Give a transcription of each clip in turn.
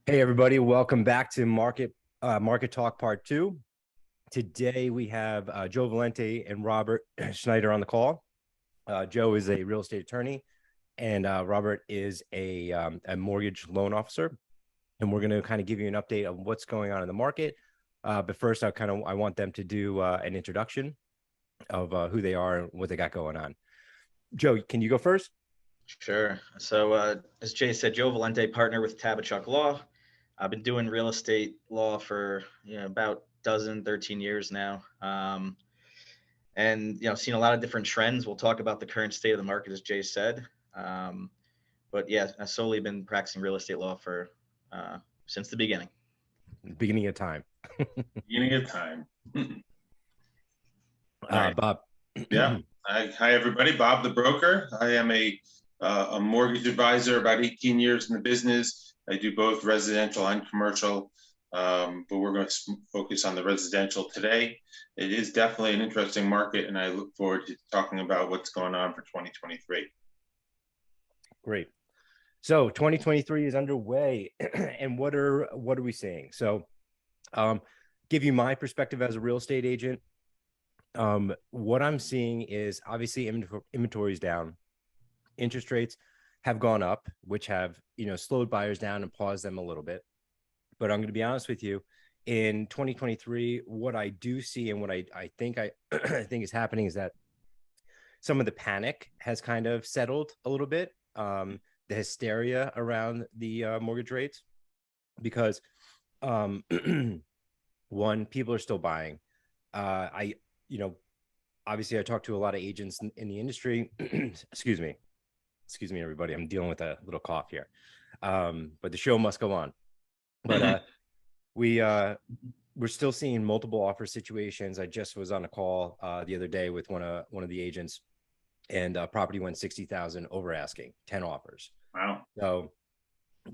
Hey everybody, welcome back to Market Talk Part 2. Today we have Joe Valente and Robert Schneider on the call. Joe is a real estate attorney, and Robert is a mortgage loan officer. And we're going to kind of give you an update on what's going on in the market. But first, I want them to do an introduction of who they are and what they got going on. Joe, can you go first? Sure. So, as Jay said, Joe Valente, partner with Tabachuck Law. I've been doing real estate law for about 13 years now, and seen a lot of different trends. We'll talk about the current state of the market, as Jay said. Um, but yeah, I've solely been practicing real estate law for since the beginning. Beginning of time. Beginning of time. All right. Bob. Yeah. Hi, everybody. Bob, the broker. I am a mortgage advisor, about 18 years in the business. I do both residential and commercial, but we're going to focus on the residential today. It is definitely an interesting market, and I look forward to talking about what's going on for 2023. Great. So 2023 is underway, and what are we seeing? So, give you my perspective as a real estate agent. What I'm seeing is obviously inventory is down, interest rates have gone up, which have slowed buyers down and paused them a little bit. But I'm going to be honest with you, in 2023, what I do see and what I think I think is happening is that some of the panic has kind of settled a little bit. The hysteria around the mortgage rates, because one, people are still buying. I, obviously I talked to a lot of agents in the industry. Excuse me, everybody. I'm dealing with a little cough here, but the show must go on. But we're still seeing multiple offer situations. I just was on a call the other day with one of the agents, and property went 60,000 over asking, 10 offers. Wow. So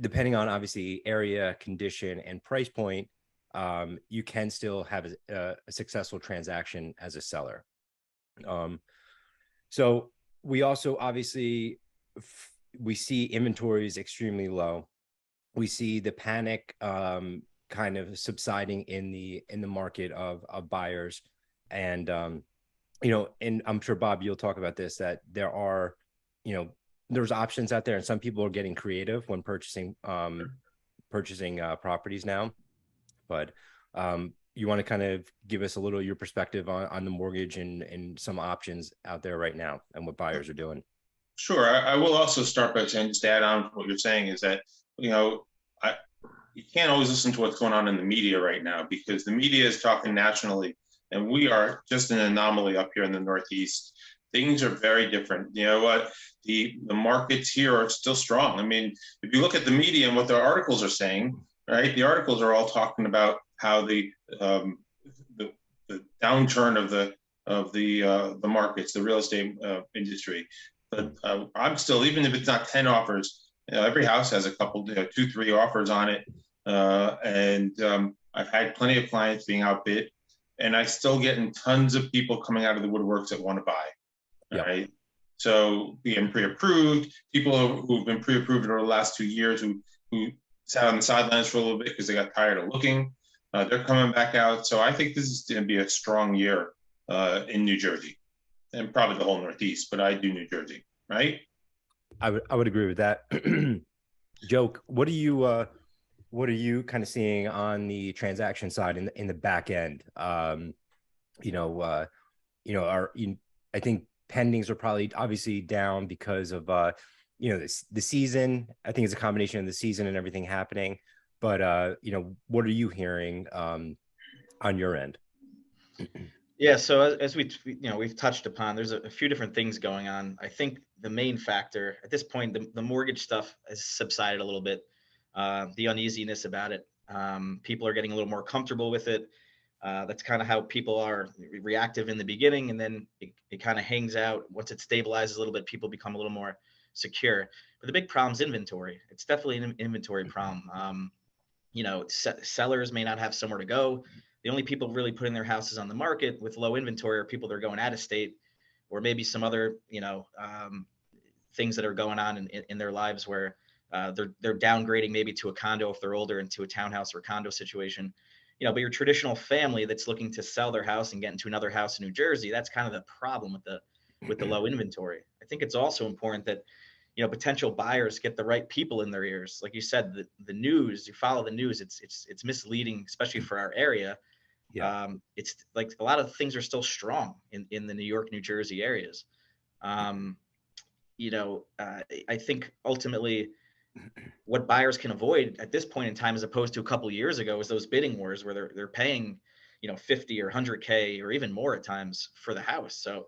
depending on obviously area, condition, and price point, you can still have a successful transaction as a seller. So we also obviously we see inventories extremely low. We see the panic kind of subsiding in the market of buyers, and and I'm sure Bob, you'll talk about this, that there are, there's options out there, and some people are getting creative when purchasing properties now. But you want to kind of give us a little your perspective on the mortgage and some options out there right now and what buyers are doing. Sure. I will also start by saying, just to add on to what you're saying, is that, I, you can't always listen to what's going on in the media right now, because the media is talking nationally, and we are just an anomaly up here in the Northeast. Things are very different. You know what? The markets here are still strong. I mean, if you look at the media and what their articles are saying, right? The articles are all talking about how the downturn of the markets, the real estate industry. But I'm still, even if it's not 10 offers, every house has a couple, 2, 3 offers on it. And I've had plenty of clients being outbid, and I still getting tons of people coming out of the woodworks that want to buy. Yep. Right. So being pre-approved, people who've been pre-approved over the last 2 years who sat on the sidelines for a little bit because they got tired of looking, they're coming back out. So I think this is going to be a strong year in New Jersey, and probably the whole Northeast, but I do New Jersey, right? I would agree with that. Joe, what are you kind of seeing on the transaction side in the back end? I think pendings are probably obviously down because of the season. I think it's a combination of the season and everything happening. But what are you hearing on your end? Yeah, so as we've touched upon, there's a few different things going on. I think the main factor at this point, the mortgage stuff has subsided a little bit. The uneasiness about it, people are getting a little more comfortable with it. That's kind of how people are reactive in the beginning, and then it kind of hangs out. Once it stabilizes a little bit, people become a little more secure. But the big problem is inventory. It's definitely an inventory problem. Sellers may not have somewhere to go. The only people really putting their houses on the market with low inventory are people that are going out of state, or maybe some other things that are going on in their lives where they're downgrading maybe to a condo if they're older, into a townhouse or a condo situation. But your traditional family that's looking to sell their house and get into another house in New Jersey, that's kind of the problem with the low inventory. I think it's also important that potential buyers get the right people in their ears. Like you said, the news, you follow the news, it's misleading, especially for our area. Yeah. It's like a lot of things are still strong in the New York, New Jersey areas. I think ultimately what buyers can avoid at this point in time, as opposed to a couple of years ago, is those bidding wars where they're paying 50 or 100K or even more at times for the house. So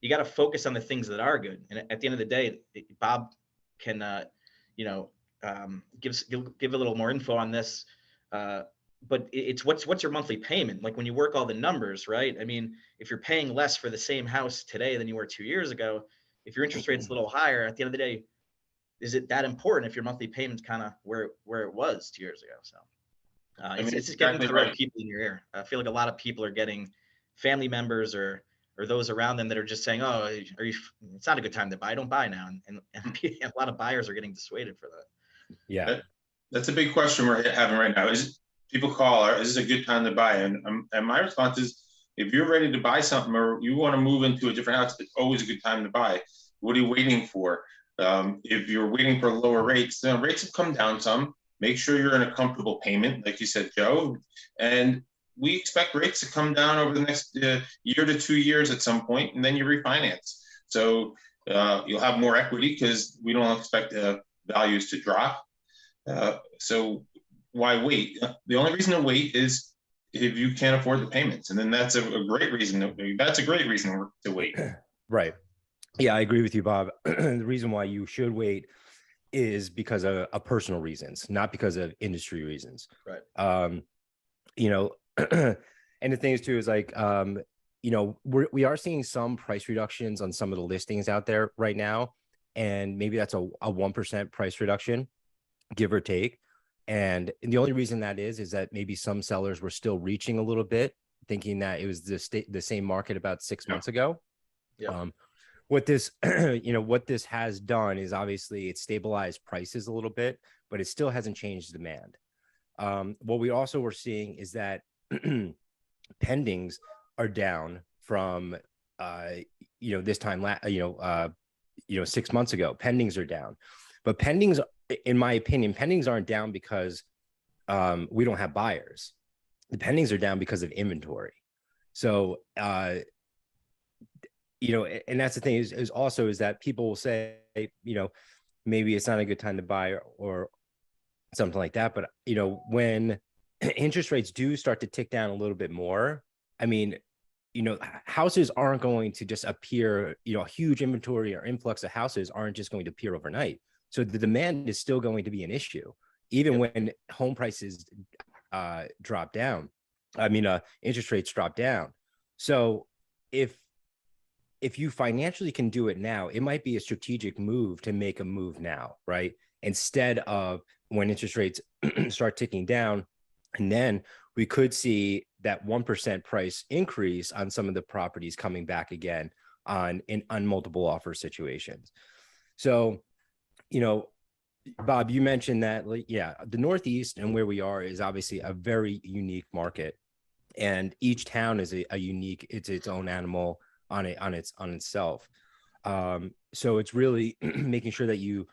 you got to focus on the things that are good. And at the end of the day, Bob can give a little more info on this. But it's what's your monthly payment? Like when you work all the numbers, right? I mean, if you're paying less for the same house today than you were 2 years ago, if your interest rate's a little higher, at the end of the day, is it that important if your monthly payment's kind of where it was 2 years ago? So it's just getting the right people in your ear. I feel like a lot of people are getting family members or those around them that are just saying, "Oh, it's not a good time to buy. Don't buy now." And a lot of buyers are getting dissuaded for that. Yeah, that's a big question we're having right now. People call, is this a good time to buy? And my response is, if you're ready to buy something or you want to move into a different house, it's always a good time to buy. What are you waiting for? If you're waiting for lower rates, rates have come down some. Make sure you're in a comfortable payment, like you said, Joe. And we expect rates to come down over the next year to 2 years at some point, and then you refinance. So you'll have more equity because we don't expect values to drop. So why wait? The only reason to wait is if you can't afford the payments, and then that's a great reason. That's a great reason to wait. Right. Yeah, I agree with you, Bob. The reason why you should wait is because of personal reasons, not because of industry reasons. Right. And the thing is too is like, we are seeing some price reductions on some of the listings out there right now, and maybe that's a 1% price reduction, give or take. And the only reason that is that maybe some sellers were still reaching a little bit, thinking that it was the same market about 6 months ago. Yeah. What this, what this has done is obviously it stabilized prices a little bit, but it still hasn't changed demand. What we also were seeing is that pendings are down from, this time, 6 months ago. Pendings are down, but pendings, in my opinion, pendings aren't down because we don't have buyers. The pendings are down because of inventory. So, and that's the thing is also is that people will say, maybe it's not a good time to buy or something like that. But, when interest rates do start to tick down a little bit more, I mean, houses aren't going to just appear, a huge inventory or influx of houses aren't just going to appear overnight. So the demand is still going to be an issue, even when home prices drop down. Interest rates drop down. So if you financially can do it now, it might be a strategic move to make a move now, right? Instead of when interest rates start ticking down, and then we could see that 1% price increase on some of the properties coming back again on multiple offer situations. So, Bob, you mentioned that, the Northeast and where we are is obviously a very unique market, and each town is a unique, it's its own animal on itself. So it's really making sure that you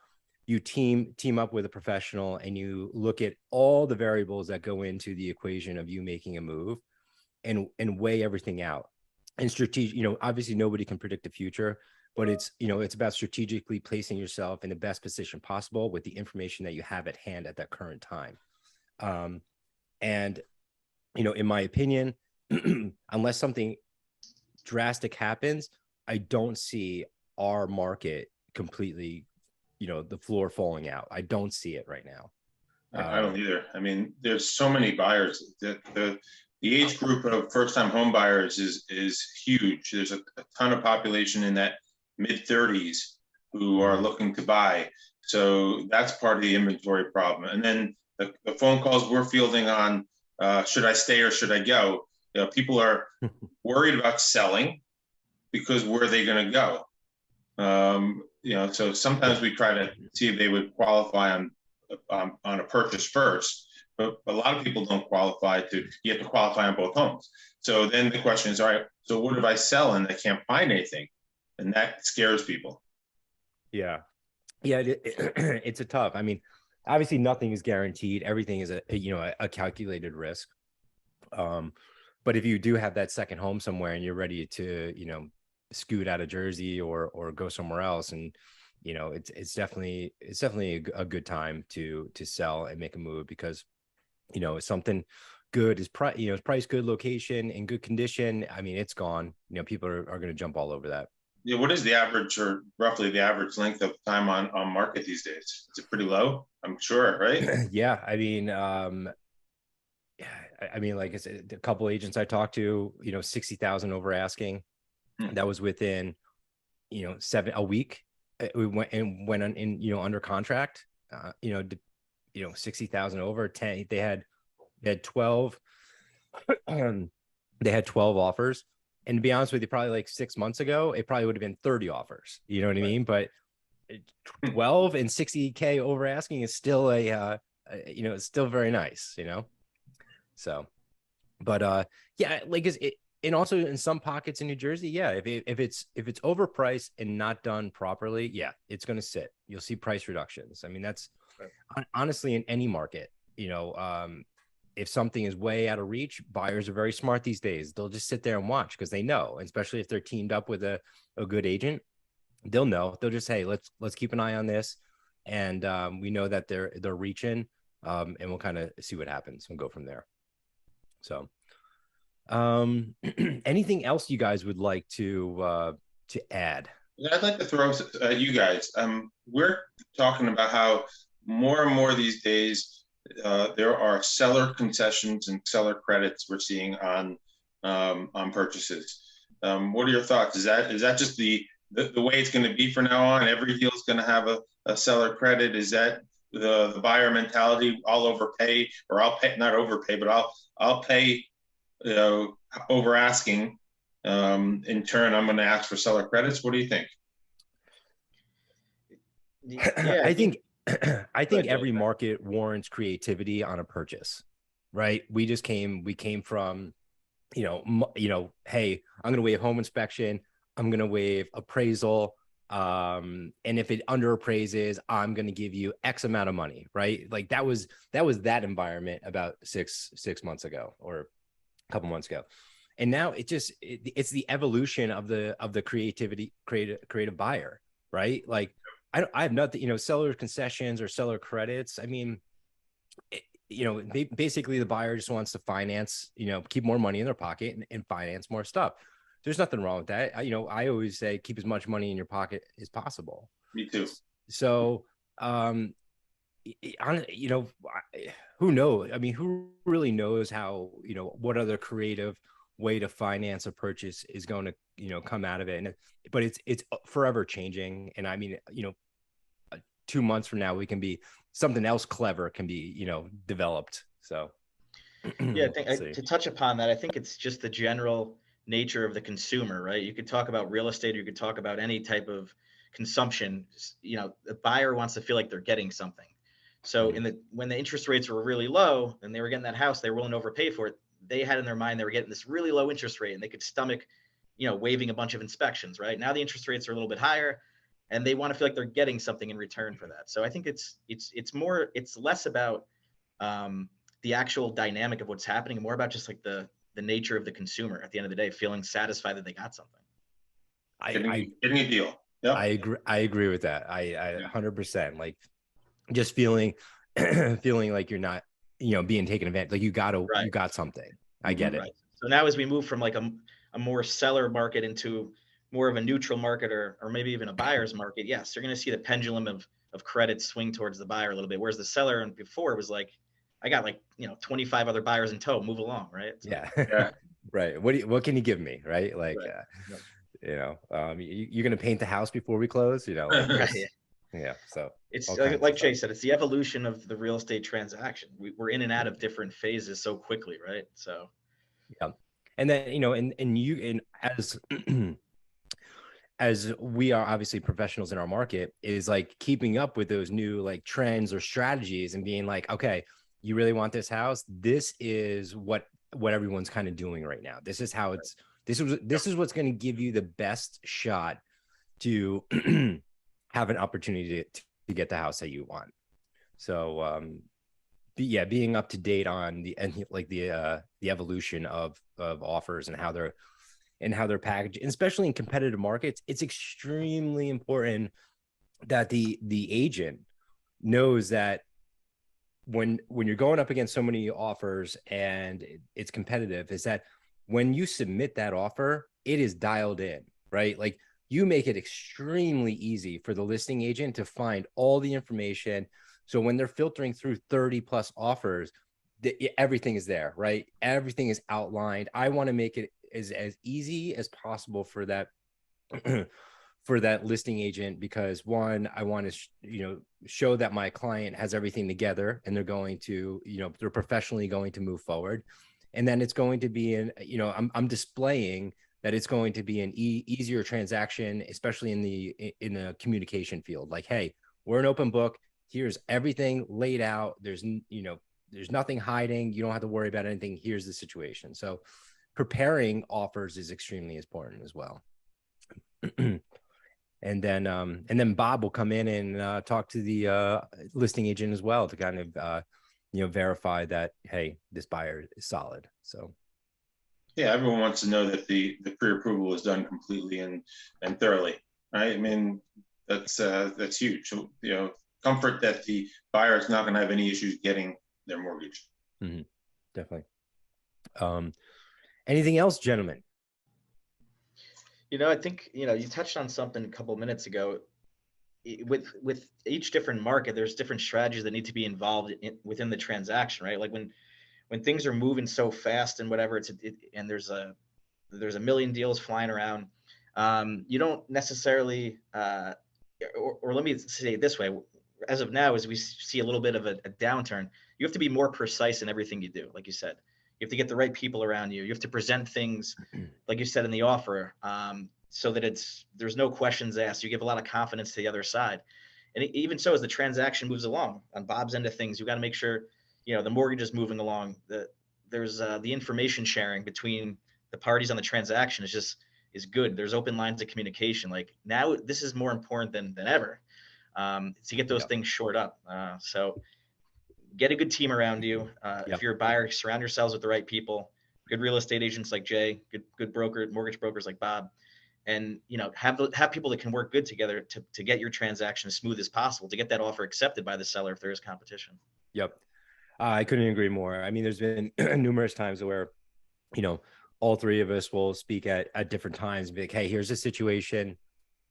team up with a professional and you look at all the variables that go into the equation of you making a move and weigh everything out. And strategic, obviously nobody can predict the future, but it's about strategically placing yourself in the best position possible with the information that you have at hand at that current time. And in my opinion, unless something drastic happens, I don't see our market completely, the floor falling out. I don't see it right now. I don't either. I mean, there's so many buyers that the age group of first-time home buyers is huge. There's a ton of population in that mid-30s who are looking to buy. So that's part of the inventory problem. And then the phone calls we're fielding on, should I stay or should I go? People are worried about selling because where are they going to go? So sometimes we try to see if they would qualify on on a purchase first. But a lot of people don't qualify you have to qualify on both homes. So then the question is, all right, so what if I sell and I can't find anything? And that scares people. Yeah. Yeah. It's a tough, I mean, obviously nothing is guaranteed. Everything is a calculated risk. But if you do have that second home somewhere and you're ready to, scoot out of Jersey or go somewhere else, and it's definitely a good time to sell and make a move, because it's something good, is price good, location in good condition. I mean, it's gone. People are going to jump all over that. Yeah, what is the average, or roughly the average length of time on market these days? Is it pretty low? I'm sure, right? Yeah, I mean, like I said, a couple agents I talked to, 60,000 over asking. That was within, a week. We went on in, under contract, 60,000 over 10. They had 12, they had 12 offers. And to be honest with you, probably like 6 months ago, it probably would have been 30 offers. You know what I mean? But 12 and 60K over asking is still it's still very nice, So, but yeah, like and also in some pockets in New Jersey, yeah, if it's overpriced and not done properly, yeah, it's going to sit. You'll see price reductions. I mean, that's honestly in any market, if something is way out of reach, buyers are very smart these days. They'll just sit there and watch, because they know, especially if they're teamed up with a good agent, they'll know. They'll just, hey, let's keep an eye on this, and we know that they're reaching, and we'll kind of see what happens and go from there. So, anything else you guys would like to add? I'd like to throw you guys. We're talking about how more and more these days there are seller concessions and seller credits we're seeing on purchases. What are your thoughts? Is that just the way it's going to be from now on? Every deal is going to have a seller credit. Is that the buyer mentality? I'll overpay, or I'll pay, not overpay, but I'll pay over asking. In turn, I'm going to ask for seller credits. What do you think? Yeah, I think every market warrants creativity on a purchase, right? We came from, hey, I'm going to waive home inspection, I'm going to waive appraisal, and if it underappraises, I'm going to give you X amount of money, right? Like that was that environment about six months ago, or a couple months ago. And now it's the evolution of the creative buyer, right? Like I have nothing, seller concessions or seller credits. I mean, basically the buyer just wants to finance, keep more money in their pocket and finance more stuff. There's nothing wrong with that. I always say keep as much money in your pocket as possible. Me too. So, who knows? I mean, who really knows how, what other creative way to finance a purchase is going to, come out of it. But it's forever changing. And I mean, 2 months from now, we can be something else clever can be, developed. So yeah, I think to touch upon that, I think it's just the general nature of the consumer, right? You could talk about real estate, or you could talk about any type of consumption. The buyer wants to feel like they're getting something. So when the interest rates were really low and they were getting that house, they were willing to overpay for it. They had in their mind they were getting this really low interest rate, and they could stomach, waiving a bunch of inspections. Right now, the interest rates are a little bit higher, and they want to feel like they're getting something in return for that. So I think it's less about the actual dynamic of what's happening, and more about just like the nature of the consumer at the end of the day, feeling satisfied that they got something. Getting a deal. Yep. I agree with that. I 100%, like just feeling like you're not, being taken advantage. Like you got something. I get it. So now as we move from like a more seller market into more of a neutral market, or maybe even a buyer's market, yes, you're going to see the pendulum of credit swing towards the buyer a little bit. Whereas the seller, and before, it was like, I got 25 other buyers in tow, move along. Right. So, yeah. Right. What can you give me? Right. Like, you're going to paint the house before we close, Yeah. So it's like Jay said, it's the evolution of the real estate transaction. We're in and out of different phases so quickly. Right. So, yeah. And then, and as as we are obviously professionals in our market, is like keeping up with those new like trends or strategies and being like, okay, you really want this house? This is what everyone's kind of doing right now. This is how it's, this is what's going to give you the best shot to have an opportunity to get the house that you want. So being up to date on the evolution of offers and how they're packaged, and especially in competitive markets, it's extremely important that the agent knows that when you're going up against so many offers and it's competitive, is that when you submit that offer, it is dialed in, right? Like, you make it extremely easy for the listing agent to find all the information. So when they're filtering through 30 plus offers, everything is there, right? Everything is outlined. I want to make it as easy as possible for that for that listing agent, because one, I want to show that my client has everything together and they're going to, they're professionally going to move forward. And then it's going to be I'm displaying that it's going to be an easier transaction, especially in the communication field. Like, hey, we're an open book. Here's everything laid out. There's nothing hiding. You don't have to worry about anything. Here's the situation. So preparing offers is extremely important as well. And then Bob will come in and talk to the listing agent as well to kind of verify that, hey, this buyer is solid. So yeah, everyone wants to know that the pre-approval is done completely and thoroughly, right? I mean, that's huge. So, comfort that the buyer is not going to have any issues getting their mortgage. Mm-hmm. Definitely. Anything else, gentlemen? I think, you touched on something a couple of minutes ago. With each different market, there's different strategies that need to be involved within the transaction, right? Like when things are moving so fast and whatever, and there's a million deals flying around, you don't necessarily, or let me say it this way, as of now, as we see a little bit of a downturn, you have to be more precise in everything you do. Like you said, you have to get the right people around you. You have to present things, like you said, in the offer, so that there's no questions asked. You give a lot of confidence to the other side. And even so, as the transaction moves along on Bob's end of things, you got to make sure, the mortgage is moving along. There's the information sharing between the parties on the transaction is good. There's open lines of communication. Like, now this is more important than ever, to get those things shored up. So get a good team around you. If you're a buyer, surround yourselves with the right people, good real estate agents like Jay, good mortgage brokers like Bob, and have people that can work good together to get your transaction as smooth as possible, to get that offer accepted by the seller if there is competition. Yep. I couldn't agree more. I mean, there's been numerous times where, all three of us will speak at different times and be like, hey, here's the situation.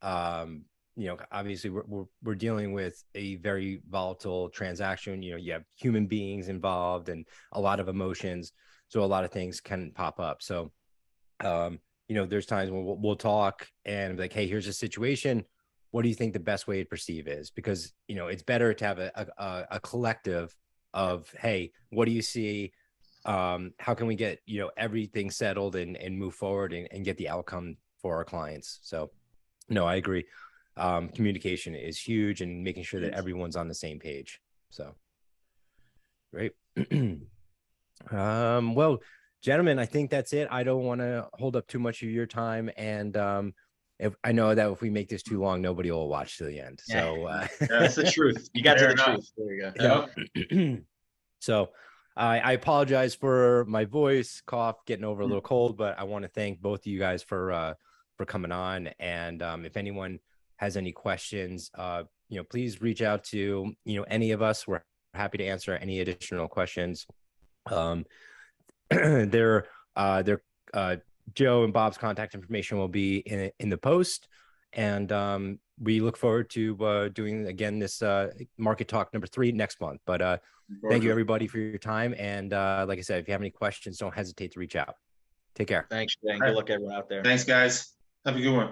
Obviously we're dealing with a very volatile transaction. You have human beings involved and a lot of emotions. So a lot of things can pop up. So, there's times when we'll talk and be like, hey, here's a situation. What do you think the best way to perceive is? Because, it's better to have a collective of, hey, what do you see? How can we get, everything settled and move forward and get the outcome for our clients? So, no, I agree. Communication is huge, and making sure that everyone's on the same page. So, great. Well, gentlemen, I think that's it. I don't want to hold up too much of your time. And if I know that if we make this too long, nobody will watch to the end. So that's the truth. You got to the truth. There you go. Yeah. So I apologize for my voice, cough, getting over a little cold, but I want to thank both of you guys for coming on. And if anyone has any questions, please reach out to, any of us. We're happy to answer any additional questions. Joe and Bob's contact information will be in the post, and we look forward to doing again this Market Talk number 3 next month. But thank you everybody for your time, and like I said, if you have any questions, don't hesitate to reach out. Take care. Thanks, Dan. Good luck everyone out there. Thanks, guys. Have a good one.